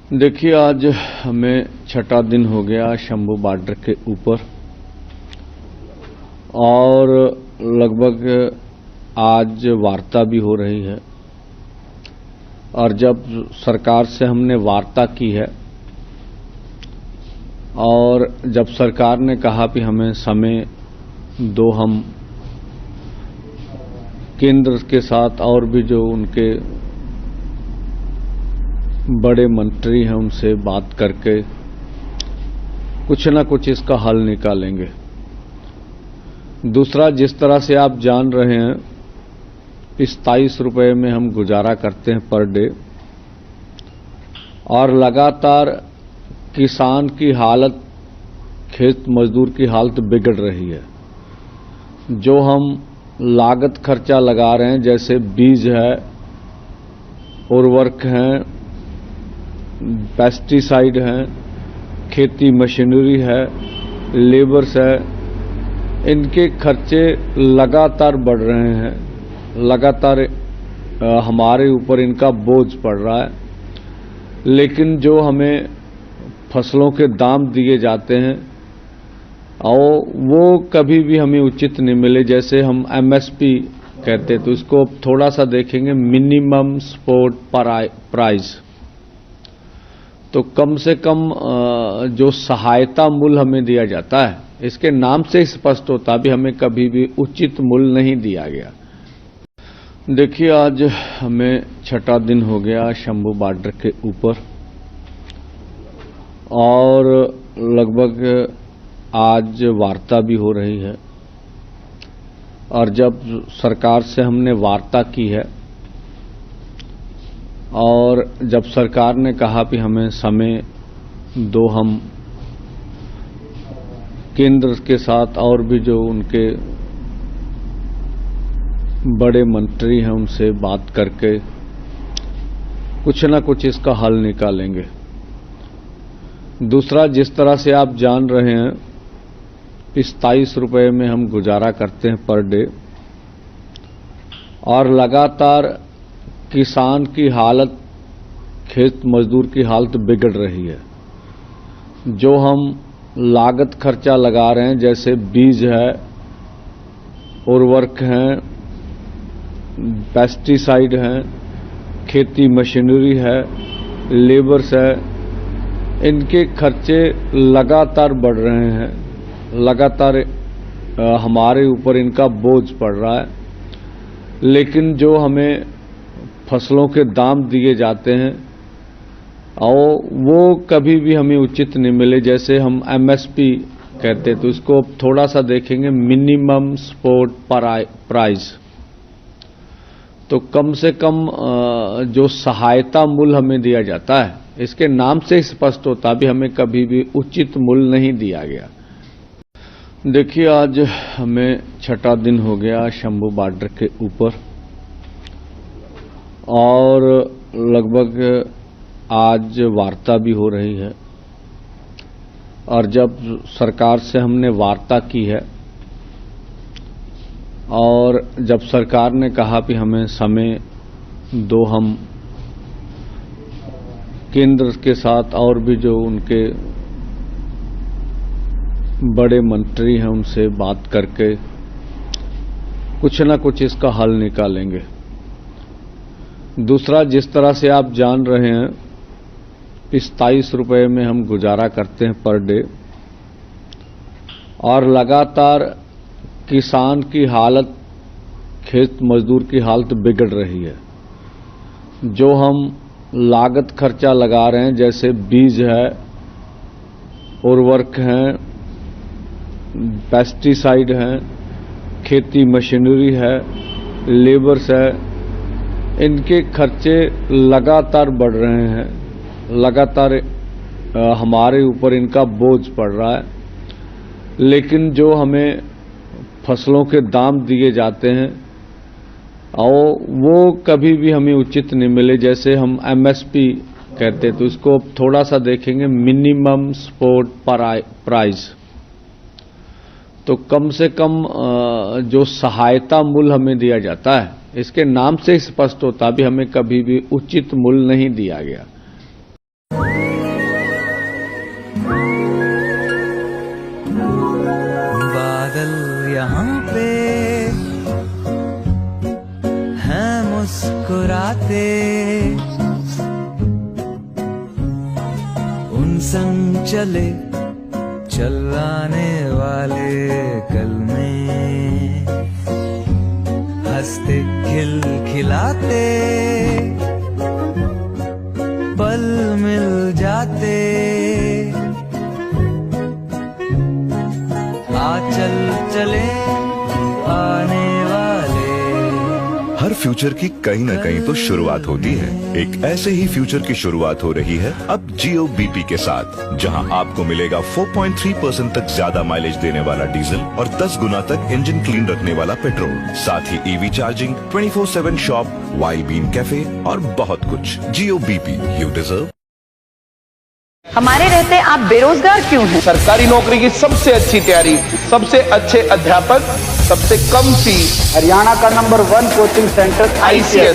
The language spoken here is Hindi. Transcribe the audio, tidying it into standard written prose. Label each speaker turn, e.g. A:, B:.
A: देखिए, आज हमें छठा दिन हो गया शंभू बॉर्डर के ऊपर और लगभग आज वार्ता भी हो रही है। और जब सरकार से हमने वार्ता की है और जब सरकार ने कहा कि हमें समय दो, हम केंद्र के साथ और भी जो उनके बड़े मंत्री हैं उनसे बात करके कुछ ना कुछ इसका हल निकालेंगे। दूसरा, जिस तरह से आप जान रहे हैं, 27 रुपये में हम गुजारा करते हैं पर डे, और लगातार किसान की हालत, खेत मजदूर की हालत बिगड़ रही है। जो हम लागत खर्चा लगा रहे हैं, जैसे बीज है, उर्वरक हैं, पेस्टिसाइड हैं, खेती मशीनरी है, लेबर्स है, इनके खर्चे लगातार बढ़ रहे हैं। लगातार हमारे ऊपर इनका बोझ पड़ रहा है। लेकिन जो हमें फसलों के दाम दिए जाते हैं और वो कभी भी हमें उचित नहीं मिले। जैसे हम एमएसपी कहते, तो इसको थोड़ा सा देखेंगे, मिनिमम सपोर्ट प्राइस। तो कम से कम जो सहायता मूल्य हमें दिया जाता है, इसके नाम से स्पष्ट होता भी हमें कभी भी उचित मूल्य नहीं दिया गया। देखिए, आज हमें छठा दिन हो गया शंभू बॉर्डर के ऊपर और लगभग आज वार्ता भी हो रही है। और जब सरकार से हमने वार्ता की है और जब सरकार ने कहा कि हमें समय दो, हम केंद्र के साथ और भी जो उनके बड़े मंत्री हैं उनसे बात करके कुछ ना कुछ इसका हल निकालेंगे। दूसरा, जिस तरह से आप जान रहे हैं, 27 रुपये में हम गुजारा करते हैं पर डे, और लगातार किसान की हालत, खेत मजदूर की हालत बिगड़ रही है। जो हम लागत खर्चा लगा रहे हैं, जैसे बीज है, उर्वरक हैं, पेस्टिसाइड हैं, खेती मशीनरी है, लेबर्स है, इनके खर्चे लगातार बढ़ रहे हैं। लगातार हमारे ऊपर इनका बोझ पड़ रहा है। लेकिन जो हमें फसलों के दाम दिए जाते हैं और वो कभी भी हमें उचित नहीं मिले। जैसे हम एमएसपी कहते, तो इसको थोड़ा सा देखेंगे, मिनिमम सपोर्ट प्राइस। तो कम से कम जो सहायता मूल्य हमें दिया जाता है, इसके नाम से स्पष्ट होता भी हमें कभी भी उचित मूल्य नहीं दिया गया। देखिए, आज हमें छठा दिन हो गया शंभू बॉर्डर के ऊपर और लगभग आज वार्ता भी हो रही है। और जब सरकार से हमने वार्ता की है और जब सरकार ने कहा कि हमें समय दो, हम केंद्र के साथ और भी जो उनके बड़े मंत्री हैं उनसे बात करके कुछ ना कुछ इसका हल निकालेंगे। दूसरा, जिस तरह से आप जान रहे हैं, 27 रुपये में हम गुजारा करते हैं पर डे, और लगातार किसान की हालत, खेत मजदूर की हालत बिगड़ रही है। जो हम लागत खर्चा लगा रहे हैं, जैसे बीज है, उर्वरक हैं, पेस्टिसाइड हैं, खेती मशीनरी है, लेबर्स है, इनके खर्चे लगातार बढ़ रहे हैं। लगातार हमारे ऊपर इनका बोझ पड़ रहा है। लेकिन जो हमें फसलों के दाम दिए जाते हैं और वो कभी भी हमें उचित नहीं मिले। जैसे हम एमएसपी कहते, तो इसको थोड़ा सा देखेंगे, मिनिमम सपोर्ट प्राइस। तो कम से कम जो सहायता मूल्य हमें दिया जाता है, इसके नाम से स्पष्ट होता भी हमें कभी भी उचित मूल्य नहीं दिया गया।
B: यहाँ पे हैं मुस्कुराते, उन संग चले चलाने वाले कल में, हंसते खिलखिलाते पल मिल जाते, आ चल चले आने वाले।
C: हर फ्यूचर की कहीं ना कहीं तो शुरुआत होती है। एक ऐसे ही फ्यूचर की शुरुआत हो रही है अब जियो बीपी के साथ, जहां आपको मिलेगा 4.3% तक ज्यादा माइलेज देने वाला डीजल और 10 गुना तक इंजन क्लीन रखने वाला पेट्रोल, साथ ही EV charging, 24/7 shop, Wild Bean Cafe और बहुत कुछ। Jio BP, you deserve.
D: हमारे रहते आप बेरोजगार क्यों हैं?
E: सरकारी नौकरी की सबसे अच्छी तैयारी, सबसे अच्छे अध्यापक, सबसे कम फीस,
F: हरियाणा का नंबर 1 कोचिंग सेंटर
E: ICS